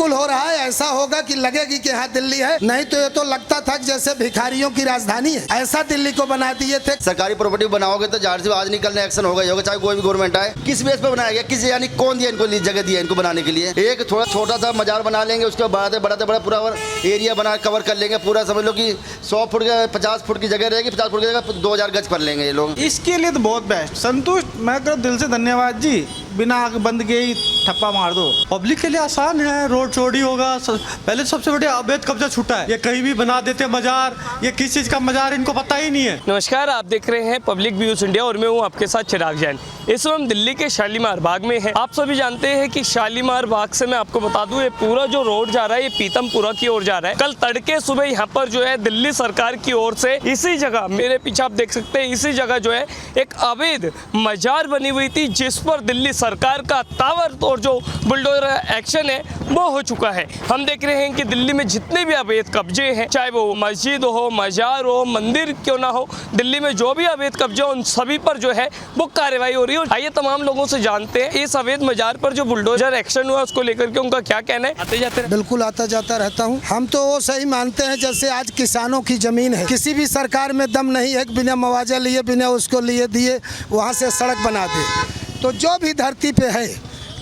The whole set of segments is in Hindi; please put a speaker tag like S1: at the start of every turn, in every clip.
S1: बिल्कुल हो रहा है। ऐसा होगा कि लगेगी कि हाँ दिल्ली है, नहीं तो ये तो लगता था कि जैसे भिखारियों की राजधानी है। ऐसा दिल्ली को बना दिए थे।
S2: सरकारी प्रॉपर्टी बनाओगे तो जाहिर सी आज निकल एक्शन होगा ही होगा, चाहे कोई भी गवर्नमेंट आए। किस बेस पे बनाया गया, किस यानी कौन दिया इनको जगह दिया इनको बनाने के लिए? एक थोड़ा छोटा सा मजार बना लेंगे, उसके बढ़ाते बढ़ाते बड़ा पूरा एरिया बना कवर कर लेंगे पूरा। समझ लो कि 100 फुट 50 फुट की जगह रहेगी, 50 फुट की जगह 2000 गज कर लेंगे ये लोग।
S3: इसके लिए तो बहुत बेस्ट, संतुष्ट। मैं कह दिल से धन्यवाद जी, बिना आग बंद के ही ठप्पा मार दो।
S4: पब्लिक के लिए आसान है, रोड चौड़ी होगा। पहले सबसे बड़ा अवैध कब्जा छूटा है, ये कहीं भी बना देते मजार, ये किस चीज का मजार इनको पता ही नहीं है।
S5: नमस्कार, आप देख रहे हैं पब्लिक व्यूज इंडिया और मैं हूं आपके साथ चिराग जैन। इस वक्त हम दिल्ली के शालीमार बाग में हैं। आप सभी जानते हैं कि शालीमार बाग से मैं आपको बता दूं, ये पूरा जो रोड जा रहा है ये पीतमपुरा की ओर जा रहा है। कल तड़के सुबह यहाँ पर जो है दिल्ली सरकार की ओर से इसी जगह, मेरे पीछे आप देख सकते हैं, इसी जगह जो है एक अवैध मजार बनी हुई थी, जिस पर दिल्ली सरकार का ताबड़तोड़ जो बुलडोजर एक्शन है वो हो चुका है। हम देख रहे हैं कि दिल्ली में जितने भी अवैध कब्जे हैं, चाहे वो मस्जिद हो, मजार हो, मंदिर क्यों ना हो, दिल्ली में जो भी अवैध कब्जे उन सभी पर जो है वो कार्रवाई हो रही है। आइए तमाम लोगों से जानते हैं इस अवैध मजार पर जो बुलडोजर एक्शन हुआ उसको लेकर के उनका क्या कहना है। आते जाते
S1: बिल्कुल आता जाता रहता हूँ। हम तो वो सही मानते हैं जैसे आज किसानों की जमीन है, किसी भी सरकार में दम नहीं है बिना मुआवजा लिए, बिना उसको लिए दिए वहाँ से सड़क बना दे। तो जो भी धरती पे है,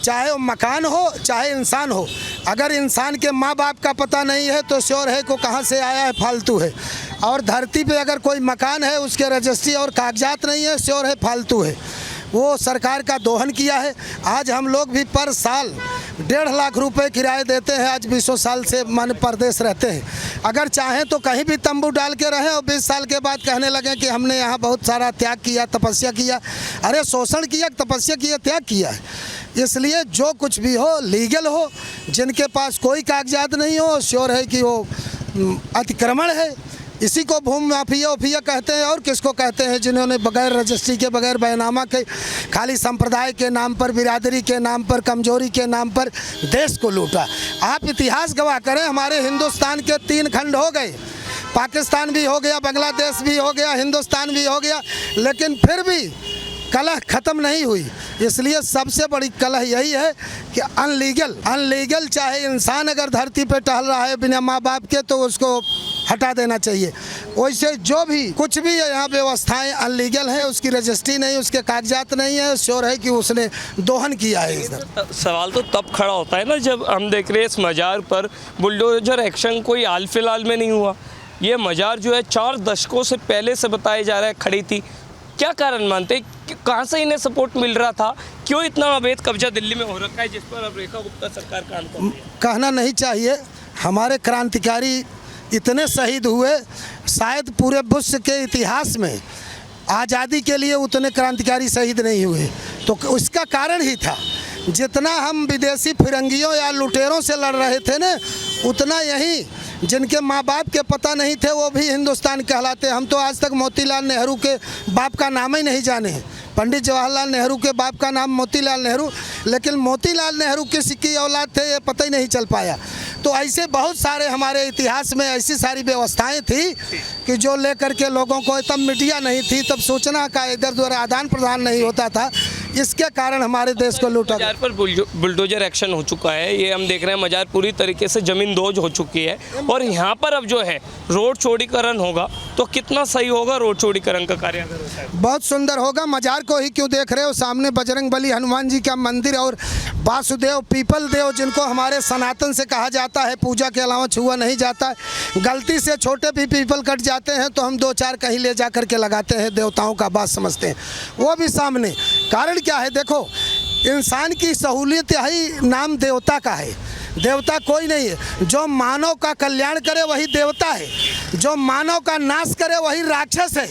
S1: चाहे वो मकान हो चाहे इंसान हो, अगर इंसान के माँ बाप का पता नहीं है तो श्योर है को कहाँ से आया है, फालतू है। और धरती पे अगर कोई मकान है उसके रजिस्ट्री और कागजात नहीं है, श्योर है फालतू है। वो सरकार का दोहन किया है। आज हम लोग भी पर साल 1.5 लाख रुपए किराए देते हैं। आज 20 साल से मन परदेश रहते हैं। अगर चाहें तो कहीं भी तंबू डाल के रहें और 20 साल के बाद कहने लगे कि हमने यहाँ बहुत सारा त्याग किया, तपस्या किया। अरे शोषण किया, तपस्या किया, त्याग किया है। इसलिए जो कुछ भी हो लीगल हो, जिनके पास कोई कागजात नहीं हो, श्योर है कि वो अतिक्रमण है। इसी को भूमि माफिया उफिया कहते हैं। और किसको कहते हैं? जिन्होंने बगैर रजिस्ट्री के, बगैर बैनामा के, खाली संप्रदाय के नाम पर, बिरादरी के नाम पर, कमजोरी के नाम पर देश को लूटा। आप इतिहास गवाह करें, हमारे हिंदुस्तान के 3 खंड हो गए, पाकिस्तान भी हो गया, बांग्लादेश भी हो गया, हिंदुस्तान भी हो गया, लेकिन फिर भी कलह ख़त्म नहीं हुई। इसलिए सबसे बड़ी कलह यही है कि अनलीगल चाहे इंसान अगर धरती पे टहल रहा है बिना माँ बाप के, तो उसको हटा देना चाहिए। वैसे जो भी कुछ भी यहाँ व्यवस्थाएं अनलीगल है, उसकी रजिस्ट्री नहीं, उसके कागजात नहीं है, श्योर है कि उसने दोहन किया है। इधर
S5: सवाल तो तब खड़ा होता है ना जब हम देख रहे हैं इस मजार पर बुलडोजर एक्शन कोई हाल फिलहाल में नहीं हुआ। ये मजार जो है 4 दशकों से पहले से बताया जा रहा है खड़ी थी। क्या कारण मानते, कहाँ से इन्हें सपोर्ट मिल रहा था, क्यों इतना अवैध कब्जा दिल्ली में हो रखा है जिस पर अब रेखा गुप्ता सरकार काम कर रही है?
S1: कहना नहीं चाहिए, हमारे क्रांतिकारी इतने शहीद हुए, शायद पूरे विश्व के इतिहास में आज़ादी के लिए उतने क्रांतिकारी शहीद नहीं हुए। तो उसका कारण ही था, जितना हम विदेशी फिरंगियों या लुटेरों से लड़ रहे थे ना, उतना यही जिनके माँ बाप के पता नहीं थे वो भी हिंदुस्तान कहलाते। हम तो आज तक मोतीलाल नेहरू के बाप का नाम ही नहीं जाने हैं। पंडित जवाहरलाल नेहरू के बाप का नाम मोतीलाल नेहरू, लेकिन मोतीलाल नेहरू किसकी औलाद थे ये पता ही नहीं चल पाया। तो ऐसे बहुत सारे हमारे इतिहास में ऐसी सारी व्यवस्थाएं थी कि जो लेकर के लोगों को, तब मीडिया नहीं थी, तब सूचना का इधर उधर आदान प्रदान नहीं होता था, इसके कारण हमारे देश को लूटा।
S5: मजार पर बुलडोजर एक्शन हो चुका है, ये हम देख रहे हैं मजार पूरी तरीके से जमीन दोज हो चुकी है। और यहाँ पर अब जो है रोड चौड़ीकरण होगा तो कितना सही होगा रोड चौड़ीकरण का कार्य अगर होता है? बहुत
S1: सुंदर होगा। मजार को ही क्यों देख रहे हो? सामने बजरंग बली हनुमान जी का मंदिर और वासुदेव पीपल देव, जिनको हमारे सनातन से कहा जाता है पूजा के अलावा छुआ नहीं जाता है। गलती से छोटे भी पीपल कट जाते हैं तो हम 2-4 कहीं ले जा करके लगाते हैं, देवताओं का बात समझते हैं। वो भी सामने कारण क्या है? देखो, इंसान की सहूलियत यही नाम देवता का है। देवता कोई नहीं है। जो मानव का कल्याण करे वही देवता है, जो मानव का नाश करे वही राक्षस है,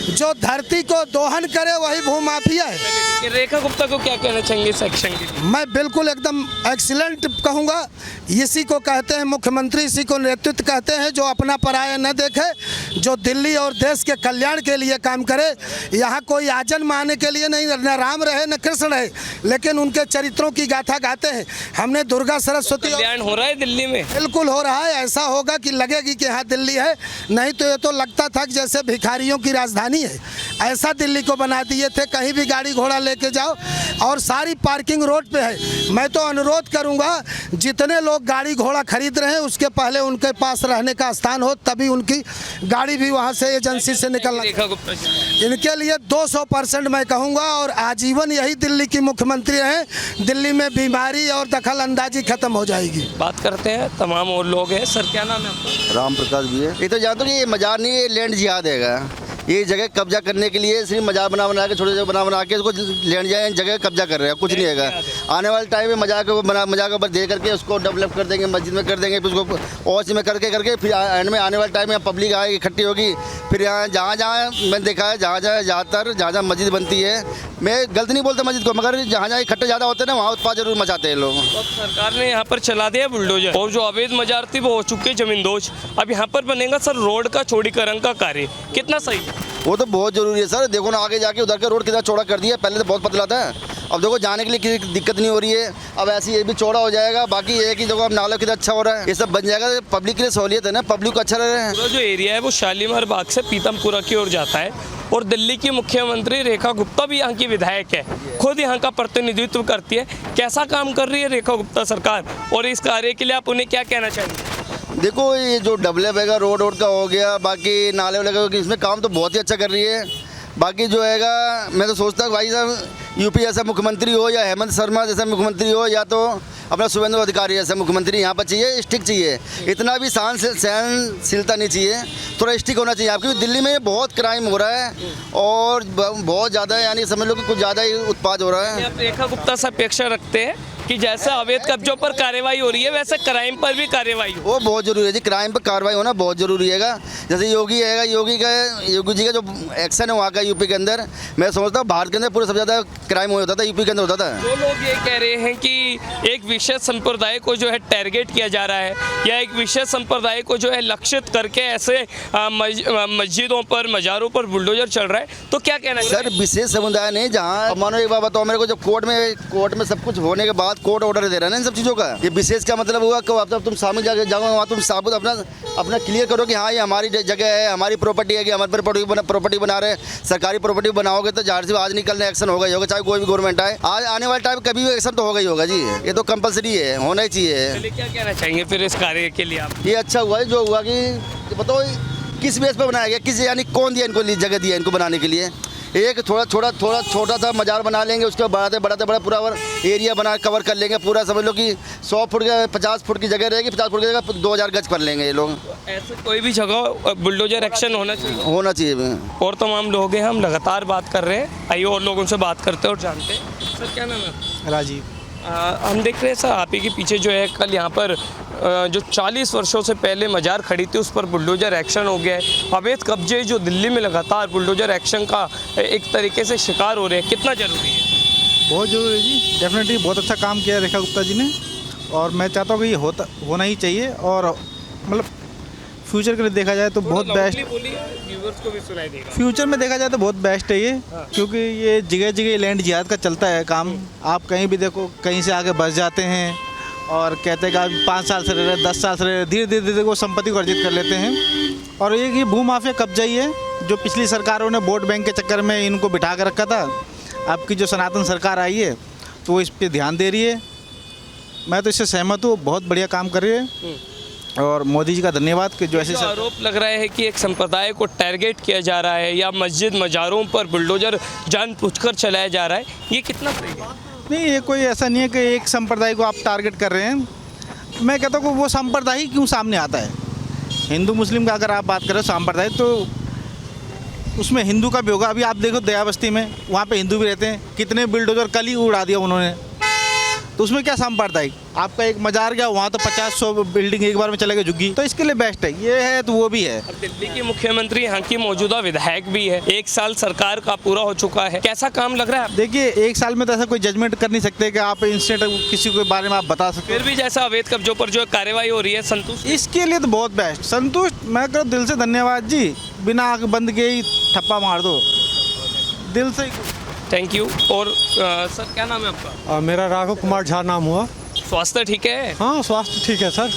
S1: जो धरती को दोहन करे वही भूमाफिया है।
S5: रेखा गुप्ता को क्या कहना चाहेंगे इस एक्शन के लिए?
S1: मैं बिल्कुल एकदम एक्सीलेंट कहूँगा। इसी को कहते हैं मुख्यमंत्री, इसी को नेतृत्व कहते हैं, जो अपना पराया न देखे, जो दिल्ली और देश के कल्याण के लिए काम करे। यहाँ कोई आजन माने के लिए नहीं, न राम रहे न कृष्ण रहे, लेकिन उनके चरित्रों की गाथा गाते हैं। हमने दुर्गा सरस्वती,
S5: कल्याण हो रहा है दिल्ली में,
S1: बिल्कुल हो रहा है। ऐसा होगा कि लगेगी कि हाँ दिल्ली है, नहीं तो ये तो लगता था कि जैसे भिखारियों की राजधानी है। ऐसा दिल्ली को बना दिए थे, कहीं भी गाड़ी घोड़ा लेके जाओ और सारी पार्किंग रोड पे है। मैं तो अनुरोध करूंगा जितने लोग गाड़ी घोड़ा खरीद रहे हैं उसके पहले उनके पास रहने का स्थान हो, तभी उनकी गाड़ी भी वहाँ से एजेंसी से निकलना।
S5: रेखा गुप्ता जी,
S1: इनके लिए 200% मैं कहूँगा, और आजीवन यही दिल्ली की मुख्यमंत्री हैं। दिल्ली में बीमारी और दखल अंदाजी खत्म हो जाएगी।
S5: बात करते हैं तमाम और लोग हैं। सर क्या नाम है आपका?
S2: राम प्रकाश भी है। ये तो जानते हो ये मजार नहीं, ये लैंड जिहाद हैगा। ये जगह कब्जा करने के लिए सिर्फ मजार बना बना के, छोटे छोटे बना के इसको लैंड जाए जगह कब्जा कर रहे हैं, कुछ नहीं हैगा। आने वाले टाइम में मजार के ऊपर दे करके उसको डेवलप कर देंगे, मस्जिद में कर देंगे, फिर उसको और में करके फिर एंड में आने वाले टाइम में पब्लिक आएगी, इकट्ठी होगी। फिर यहाँ जहाँ मैंने देखा है जहाँ मस्जिद बनती है, मैं गलत नहीं बोलता मस्जिद को, मगर जहाँ इकट्ठे ज़्यादा होते हैं ना वहाँ उत्पाद जरूर मचाते हैं लोग।
S5: अब सरकार ने यहाँ पर चला दिया बुलडोजर, और जो अवैध मजार थी वो हो चुकी है जमींदोज। अब यहाँ पर बनेगा सर रोड का चौड़ीकरण का कार्य, कितना सही है?
S2: वो तो बहुत जरूरी है सर। देखो ना आगे जाके उधर का रोड कितना चौड़ा कर दिया, पहले तो बहुत पतला था। अब देखो जाने के लिए किसी दिक्कत नहीं हो रही है, अब ऐसे ये भी चौड़ा हो जाएगा। बाकी ये है कि देखो अब नाला कितना अच्छा हो रहा है, ये सब बन जाएगा, पब्लिक के लिए सहूलियत है ना, पब्लिक को अच्छा लग रहा है।
S5: पूरा जो एरिया है वो शालीमार बाग से पीतमपुरा की ओर जाता है, और दिल्ली की मुख्यमंत्री रेखा गुप्ता भी यहाँ की विधायक है, खुद यहाँ का प्रतिनिधित्व करती है। कैसा काम कर रही है रेखा गुप्ता सरकार, और इस कार्य के लिए आप उन्हें क्या कहना चाहेंगे?
S2: देखो ये जो डेवलप हैगा रोड का हो गया, बाकी नाले वाले का, इसमें काम तो बहुत ही अच्छा कर रही है। बाकी जो हैगा मैं तो सोचता हूँ भाई साहब यूपी जैसा मुख्यमंत्री हो, या हेमंत शर्मा जैसा मुख्यमंत्री हो, या तो अपना शुभेंदु अधिकारी जैसा मुख्यमंत्री यहाँ पर चाहिए। स्टिक चाहिए, इतना भी सहनशीलता नहीं चाहिए, थोड़ा स्टिक होना चाहिए। आपकी दिल्ली में बहुत क्राइम हो रहा है और बहुत ज़्यादा, यानी समझ लो कि कुछ ज़्यादा ही उत्पाद हो रहा है।
S5: आप रेखा गुप्ता से अपेक्षा रखते हैं कि जैसे अवैध कब्जों पर कार्रवाई हो रही है वैसे क्राइम पर भी कार्रवाई हो?
S2: वो बहुत जरूरी है जी, क्राइम पर कार्रवाई होना बहुत जरूरी है। जैसे योगी है, योगी जी का जो एक्शन है वहाँ का यूपी के अंदर, मैं समझता हूँ भारत के अंदर पूरे सबसे ज़्यादा क्राइम होता था यूपी के अंदर होता था।
S5: जो लोग ये कह रहे हैं कि एक विशेष संप्रदाय को जो है टारगेट किया जा रहा है, या एक विशेष संप्रदाय को जो है लक्षित करके ऐसे मस्जिदों पर मजारों पर बुलडोजर चल रहा है, तो क्या कहना है
S2: सर? विशेष समुदाय नहीं, जहाँ मानो एक बात बताओ मेरे को, जब कोर्ट में सब कुछ होने के बाद कोर्ट ऑर्डर दे रहा है ना इन सब चीज़ों का, ये विशेष का मतलब हुआ कि अब तुम सामने जाके जाओ वहाँ तुम साबुत अपना क्लियर करो कि हाँ ये हमारी जगह है, हमारी प्रॉपर्टी है, कि हमारे प्रॉपर्टी बना रहे हैं। सरकारी प्रॉपर्टी बनाओगे तो जाहिर सी आज निकल एक्शन होगा ही होगा, चाहे कोई भी गवर्नमेंट आए। आज आने वाले टाइम कभी भी एक्शन तो होगा ही होगा जी, ये तो कंपलसरी है, होना ही चाहिए।
S5: क्या कहना चाहेंगे फिर इस कार्य के लिए आप?
S2: ये अच्छा हुआ है जो हुआ कि बताओ किस बेस पर बनाया गया, किस यानी कौन दिया इनको जगह दिया इनको बनाने के लिए। एक थोड़ा छोटा सा मजार बना लेंगे, उसके बढ़ाते बड़ा पूरा एरिया बना कवर कर लेंगे पूरा। समझ लो कि 100 फुट का 50 फुट की जगह रहेगी, 50 फुट की जगह 2000 गज कर लेंगे ये लोग।
S5: ऐसे कोई भी जगह बुलडोजर एक्शन होना चाहिए। और तमाम लोग हैं, हम लगातार बात कर रहे हैं, आइए और लोगों से बात करते हैं और जानते हैं। सर क्या नाम है?
S3: राजीव।
S5: हम देख रहे हैं सर आप ही के पीछे जो है कल यहाँ पर जो 40 वर्षों से पहले मजार खड़ी थी उस पर बुलडोजर एक्शन हो गया है। अवैध कब्जे जो दिल्ली में लगातार बुलडोजर एक्शन का एक तरीके से शिकार हो रहे हैं, कितना ज़रूरी है?
S3: बहुत ज़रूरी है जी, डेफिनेटली बहुत अच्छा काम किया रेखा गुप्ता जी ने, और मैं चाहता हूँ कि ये होना ही चाहिए। और मतलब फ्यूचर के लिए देखा जाए तो बहुत बेस्ट,
S5: व्यूअर्स को भी सुनाई देगा।
S3: फ्यूचर में देखा जाए तो बहुत बेस्ट है ये, क्योंकि ये जगह जगह लैंड जिहाद का चलता है काम। आप कहीं भी देखो, कहीं से आगे बस जाते हैं और कहते हैं कि आप 5 साल से रह रहे, 10 साल से रह रहे, धीरे धीरे वो संपत्ति को अर्जित कर लेते हैं। और ये भूमाफिया कब्जा ही है, जो पिछली सरकारों ने वोट बैंक के चक्कर में इनको बिठा कर रखा था। अब की जो सनातन सरकार आई है तो वो इस पर ध्यान दे रही है, मैं तो इससे सहमत हूँ, बहुत बढ़िया काम कर रही है। और मोदी जी का धन्यवाद कि जो ऐसे
S5: आरोप लग रहा है कि एक संप्रदाय को टारगेट किया जा रहा है या मस्जिद मजारों पर बुलडोजर जानबूझकर चलाया जा रहा है, ये कितना सही है?
S3: नहीं, ये कोई ऐसा नहीं है कि एक संप्रदाय को आप टारगेट कर रहे हैं। मैं कहता हूँ कि वो संप्रदाय ही क्यों सामने आता है। हिंदू मुस्लिम का अगर आप बात करें संप्रदाय, तो उसमें हिंदू का भी होगा। अभी आप देखो दया बस्ती में, वहाँ पे हिंदू भी रहते हैं, कितने बुलडोजर कल ही उड़ा दिया उन्होंने, तो उसमें क्या सांप्रदायिक? आपका एक मजार गया, वहाँ तो 50-100 बिल्डिंग एक बार में चले गए झुग्गी, तो इसके लिए बेस्ट है। ये है तो वो भी है।
S5: अब दिल्ली की मुख्यमंत्री यहाँ की मौजूदा विधायक भी है, 1 साल सरकार का पूरा हो चुका है, कैसा काम लग रहा है?
S3: देखिए 1 साल में तो ऐसा कोई जजमेंट कर नहीं सकते कि आप इंस्टेंट किसी के बारे में आप बता सकते।
S5: फिर भी जैसा अवैध कब्जों पर जो कार्रवाई हो रही है, संतुष्ट?
S3: इसके लिए तो बहुत बेस्ट, संतुष्ट। मैं करो दिल से धन्यवाद जी, बिना आँख बंद के ही ठप्पा मार दो, दिल से।
S5: Thank you. और सर क्या नाम है आपका?
S4: मेरा राघव कुमार झा नाम हुआ।
S5: स्वास्थ्य ठीक है?
S4: हाँ स्वास्थ्य ठीक है सर,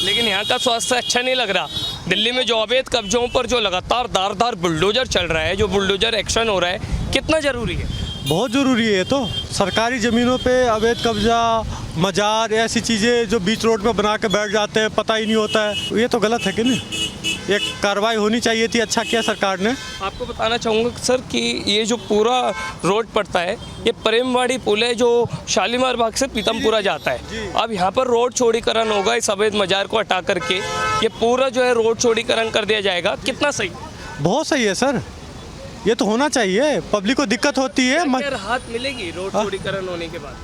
S5: लेकिन यहाँ का स्वास्थ्य अच्छा नहीं लग रहा। दिल्ली में जो अवैध कब्जों पर जो लगातार धार बुलडोजर चल रहा है, जो बुलडोजर एक्शन हो रहा है, कितना ज़रूरी है?
S4: बहुत ज़रूरी है। तो सरकारी ज़मीनों पे अवैध कब्जा मजार ऐसी चीज़ें जो बीच रोड पे बना के बैठ जाते हैं, पता ही नहीं होता है। ये तो गलत है कि नहीं? ये कार्रवाई होनी चाहिए थी। अच्छा किया सरकार ने।
S5: आपको बताना चाहूँगा सर कि ये जो पूरा रोड पड़ता है ये प्रेमवाड़ी पुल है जो शालीमार बाग से पीतमपुरा जाता है। अब यहाँ पर रोड चौड़ीकरण होगा, इस अवैध मजार को हटा करके ये पूरा जो है रोड चौड़ीकरण कर दिया जाएगा। कितना सही?
S4: बहुत सही है सर, ये तो होना चाहिए। पब्लिक को दिक्कत होती है।
S5: क्या राहत मिलेगी रोड चौड़ीकरण होने के बाद?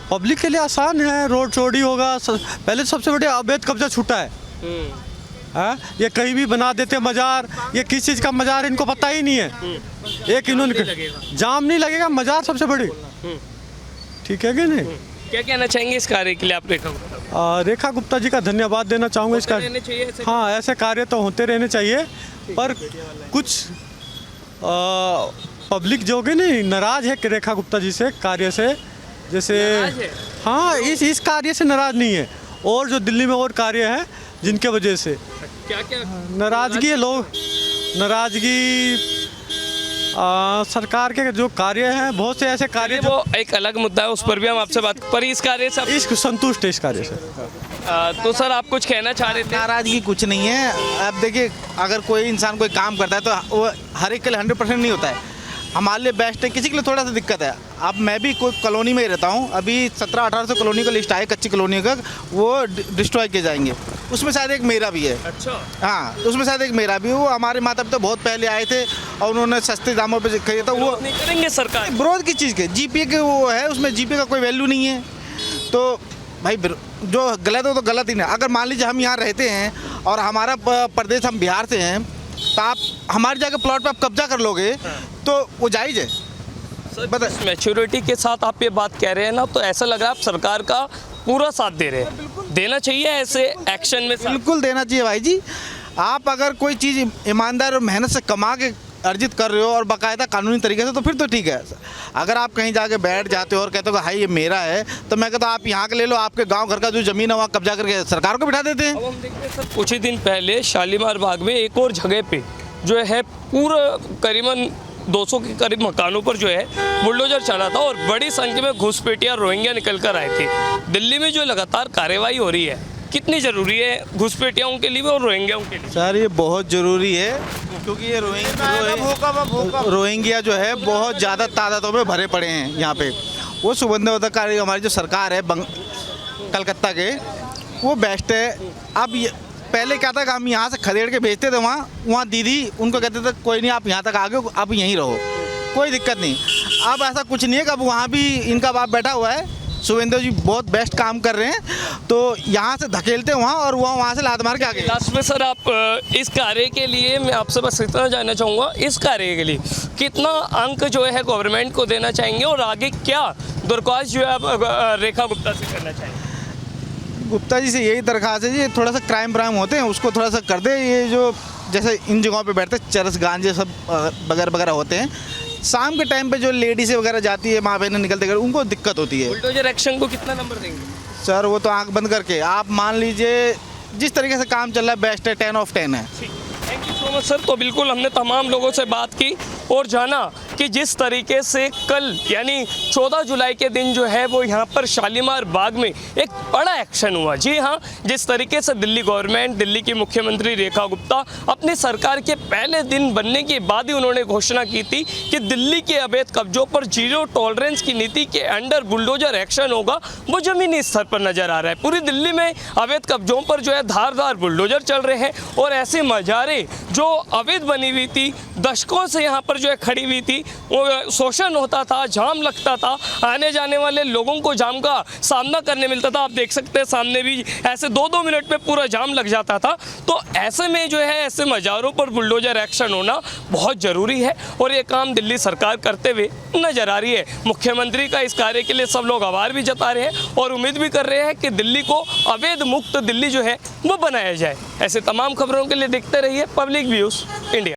S4: पब्लिक के लिए आसान है, रोड चौड़ी होगा। पहले सबसे बड़े अवैध कब्जा छूटा है। ये कहीं भी बना देते मजार। ये किस चीज़ का मजार इनको पता ही नहीं है। एक इन्होंने जाम नहीं लगेगा, मजार सबसे बड़ी। ठीक है कि नहीं?
S5: क्या कहना चाहेंगे इस कार्य के लिए आप
S4: रेखा गुप्ता जी का धन्यवाद देना चाहूँगा इसका। हाँ, ऐसे कार्य तो होते रहने चाहिए, पर कुछ पब्लिक जो कि नहीं नाराज है कि रेखा गुप्ता जी से कार्य से, जैसे हाँ इस कार्य से नाराज नहीं है, और जो दिल्ली में और कार्य है जिनके वजह से
S5: क्या
S4: नाराजगी है। लोग नाराजगी सरकार के जो कार्य हैं, बहुत से ऐसे कार्य
S5: वो एक अलग मुद्दा है, उस पर भी हम आपसे बात पर इस कार्य से
S4: इस संतुष्ट है इस कार्य से।
S5: तो सर आप कुछ कहना चाह रहे थे?
S3: नाराजगी कुछ नहीं है। अब देखिए, अगर कोई इंसान कोई काम करता है तो वो हर एक के लिए 100% नहीं होता है। हमारे लिए बेस्ट है, किसी के लिए थोड़ा सा दिक्कत है। अब मैं भी कोई कॉलोनी में ही रहता हूँ, अभी 1700-1800 कॉलोनी का लिस्ट आए कच्ची कॉलोनी का, वो डिस्ट्रॉय किए जाएंगे। उसमें शायद एक मेरा भी है।
S5: अच्छा।
S3: हाँ, उसमें शायद एक मेरा भी। वो हमारे माता पिता बहुत पहले आए थे और उन्होंने सस्ते दामों पे खरीदा था। वो
S5: नहीं करेंगे सरकार
S3: विरोध की चीज़ के, जीपीए के वो है, उसमें जीपीए का कोई वैल्यू नहीं है। तो भाई जो गलत हो तो गलत ही ना। अगर मान लीजिए हम यहाँ रहते हैं और हमारा प्रदेश, हम बिहार से हैं, तो आप हमारी जगह प्लॉट पे आप कब्जा कर लोगे तो वो जायज़ है।
S5: मैच्योरिटी के साथ आप ये बात कह रहे हैं ना, तो ऐसा लग रहा है आप सरकार का पूरा साथ दे रहे हैं। देना चाहिए ऐसे एक्शन में।
S3: बिल्कुल देना चाहिए भाई जी। आप अगर कोई चीज़ ईमानदार और मेहनत से कमा के अर्जित कर रहे हो और बाकायदा कानूनी तरीके से, तो फिर तो ठीक है। अगर आप कहीं जाके बैठ जाते हो और कहते हो कि हाई ये मेरा है, तो मैं कहता हूँ आप यहाँ के ले लो, आपके गांव घर का जो ज़मीन है वहाँ कब्जा करके सरकार को बिठा देते हैं।
S5: अब हम देखते हैं सर, कुछ ही दिन पहले शालीमार बाग में एक और जगह पे जो है पूरा करीबन 200 के करीब मकानों पर जो है बुलडोजर चला था और बड़ी संख्या में घुसपैठिया रोहिंग्या निकल कर आए थे। दिल्ली में जो लगातार कार्रवाई हो रही है, कितनी ज़रूरी है घुसपैठियाओं के लिए और रोहिंग्याओं के लिए?
S3: सर ये बहुत ज़रूरी है, क्योंकि ये रोहिंग्या जो है बहुत ज़्यादा तादादों में भरे पड़े हैं यहाँ पे। वो सुबंधकारी हमारी जो सरकार है कलकत्ता के, वो बेस्ट है। अब पहले क्या था कि हम यहाँ से खदेड़ के भेजते थे वहाँ दीदी उनको कहते थे कोई नहीं आप यहाँ तक आ गए, आप यहीं रहो, कोई दिक्कत नहीं। अब ऐसा कुछ नहीं है कि अब वहाँ भी इनका बाप बैठा हुआ है, शुभेंद्र जी बहुत बेस्ट काम कर रहे हैं, तो यहाँ से धकेलते हैं वहाँ और वहाँ से लात मार के आगे।
S5: लास्ट में सर आप इस कार्य के लिए मैं आपसे बस इतना जानना चाहूँगा, इस कार्य के लिए कितना अंक जो है गवर्नमेंट को देना चाहेंगे और आगे क्या दरख्वास्त जो है आप रेखा गुप्ता से करना चाहेंगे?
S3: गुप्ता जी से यही दरख्वास्त है जी, थोड़ा सा क्राइम होते हैं उसको थोड़ा सा कर दे। ये जो जैसे इन जगहों पे बैठते चरस गांजे सब वगैरह होते हैं, शाम के टाइम पे जो लेडीज़ वगैरह जाती है, माँ बहनें निकलते कर, उनको दिक्कत होती है।
S5: बुलडोजर एक्शन को कितना नंबर देंगे?
S3: सर वो तो आंख बंद करके आप मान लीजिए जिस तरीके से काम चल रहा है बेस्ट है, 10/10 है।
S5: Thank you so much sir. तो बिल्कुल हमने तमाम लोगों से बात की और जाना कि जिस तरीके से कल यानी 14 जुलाई के दिन जो है वो यहाँ पर शालीमार बाग में एक बड़ा एक्शन हुआ। जी हाँ, जिस तरीके से दिल्ली गवर्नमेंट, दिल्ली की मुख्यमंत्री रेखा गुप्ता अपनी सरकार के पहले दिन बनने के बाद ही उन्होंने घोषणा की थी कि दिल्ली के अवैध कब्जों पर जीरो टॉलरेंस की नीति के अंडर बुलडोजर एक्शन होगा, वो जमीनी स्तर पर नजर आ रहा है। पूरी दिल्ली में अवैध कब्जों पर जो है धारदार बुलडोजर चल रहे हैं और ऐसी मजारें जो अवैध बनी हुई थी, दशकों से यहाँ पर जो है खड़ी हुई थी, वो शोषण होता था, जाम लगता था, आने जाने वाले लोगों को जाम का सामना करने मिलता था। आप देख सकते हैं सामने भी ऐसे 2-2 मिनट में पूरा जाम लग जाता था। तो ऐसे में जो है ऐसे मजारों पर बुलडोजर एक्शन होना बहुत ज़रूरी है और ये काम दिल्ली सरकार करते हुए नजर आ रही है। मुख्यमंत्री का इस कार्य के लिए सब लोग आभार भी जता रहे हैं और उम्मीद भी कर रहे हैं कि दिल्ली को अवैध मुक्त दिल्ली जो है वो बनाया जाए। ऐसे तमाम खबरों के लिए देखते रहिए पब्लिक व्यूज़ इंडिया।